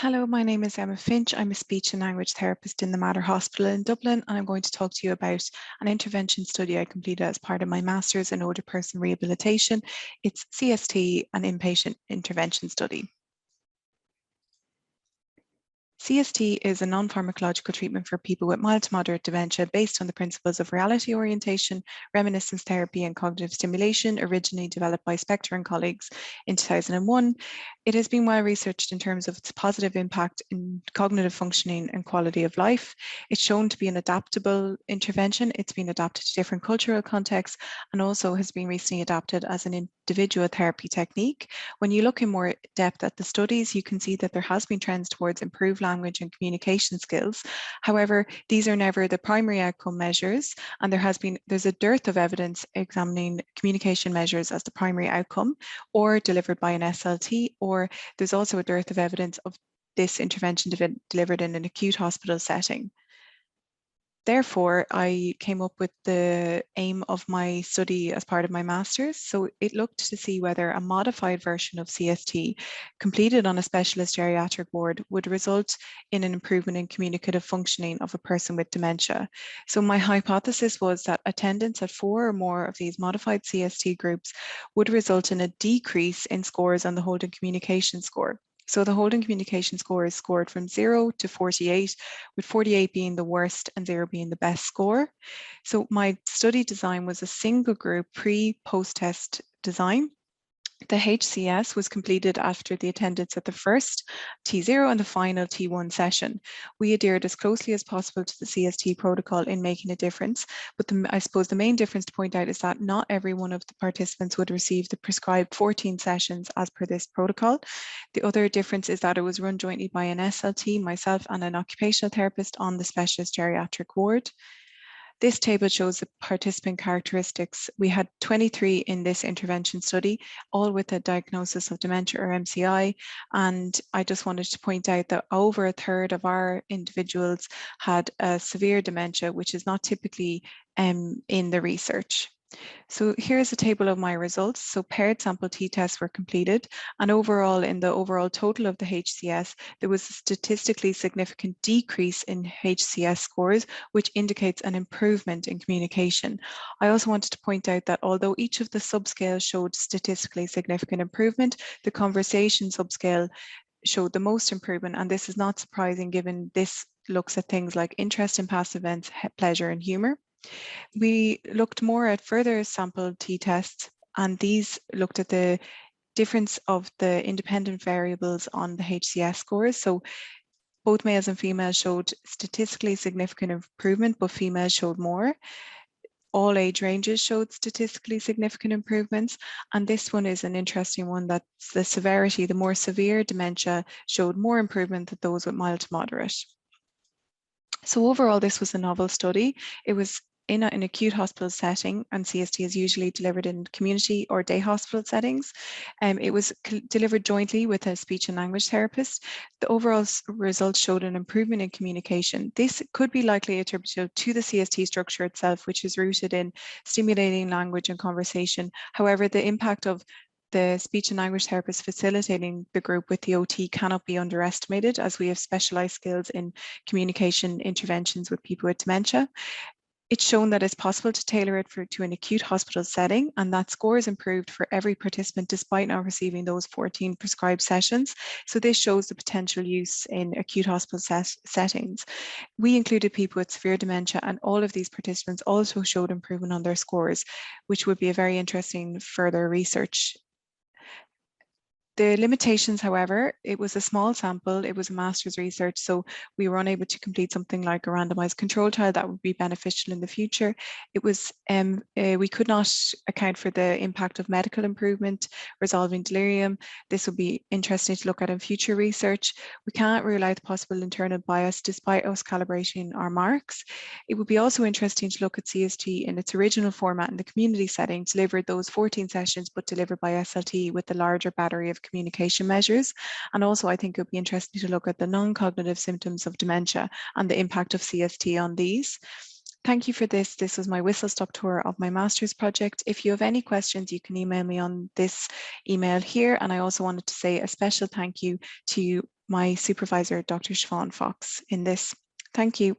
Hello, my name is Emma Finch. I'm a speech and language therapist in the Mater Hospital in Dublin, and I'm going to talk to you about an intervention study I completed as part of my Master's in Older Person Rehabilitation. It's CST, an inpatient intervention study. CST is a non-pharmacological treatment for people with mild to moderate dementia based on the principles of reality orientation, reminiscence therapy, and cognitive stimulation, originally developed by Spector and colleagues in 2001. It has been well researched in terms of its positive impact in cognitive functioning and quality of life. It's shown to be an adaptable intervention. It's been adapted to different cultural contexts and also has been recently adapted as an individual therapy technique. When you look in more depth at the studies, you can see that there has been trends towards improved language and communication skills. However, these are never the primary outcome measures, and there's a dearth of evidence examining communication measures as the primary outcome or delivered by an SLT, or there's also a dearth of evidence of this intervention delivered in an acute hospital setting. Therefore, I came up with the aim of my study as part of my master's. So it looked to see whether a modified version of CST completed on a specialist geriatric ward would result in an improvement in communicative functioning of a person with dementia. So my hypothesis was that attendance at 4 or more of these modified CST groups would result in a decrease in scores on the Holden Communication Score. So the Holden Communication Score is scored from 0 to 48, with 48 being the worst and 0 being the best score. So my study design was a single group pre-post-test design. The HCS was completed after the attendance at the first T0 and the final T1 session. We adhered as closely as possible to the CST protocol in making a difference, but I suppose the main difference to point out is that not every one of the participants would receive the prescribed 14 sessions as per this protocol. The other difference is that it was run jointly by an SLT, myself, and an occupational therapist on the specialist geriatric ward. This table shows the participant characteristics. We had 23 in this intervention study, all with a diagnosis of dementia or MCI. And I just wanted to point out that over a third of our individuals had a severe dementia, which is not typically in the research. So here's a table of my results. So paired sample t-tests were completed, and overall, in the overall total of the HCS, there was a statistically significant decrease in HCS scores, which indicates an improvement in communication. I also wanted to point out that although each of the subscales showed statistically significant improvement, the conversation subscale showed the most improvement, and this is not surprising given this looks at things like interest in past events, pleasure, and humor. We looked more at further sample t-tests, and these looked at the difference of the independent variables on the HCS scores. So both males and females showed statistically significant improvement, but females showed more. All age ranges showed statistically significant improvements. And this one is an interesting one, that's the severity. The more severe dementia showed more improvement than those with mild to moderate. So overall, this was a novel study. It was in an acute hospital setting, and CST is usually delivered in community or day hospital settings. It was delivered jointly with a speech and language therapist. The overall results showed an improvement in communication. This could be likely attributable to the CST structure itself, which is rooted in stimulating language and conversation. However, the impact of the speech and language therapist facilitating the group with the OT cannot be underestimated, as we have specialized skills in communication interventions with people with dementia. It's shown that it's possible to tailor it to an acute hospital setting, and that scores improved for every participant despite not receiving those 14 prescribed sessions. So this shows the potential use in acute hospital settings. We included people with severe dementia, and all of these participants also showed improvement on their scores, which would be a very interesting further research. The limitations, however, it was a small sample, it was a master's research, so we were unable to complete something like a randomized control trial that would be beneficial in the future. It was, we could not account for the impact of medical improvement, resolving delirium. This would be interesting to look at in future research. We can't rule out the possible internal bias despite us calibrating our marks. It would be also interesting to look at CST in its original format in the community setting, delivered those 14 sessions, but delivered by SLT with the larger battery of communication measures. And also, I think it would be interesting to look at the non-cognitive symptoms of dementia and the impact of CST on these. Thank you for this. This was my whistle-stop tour of my master's project. If you have any questions, you can email me on this email here. And I also wanted to say a special thank you to my supervisor, Dr. Siobhan Fox, in this. Thank you.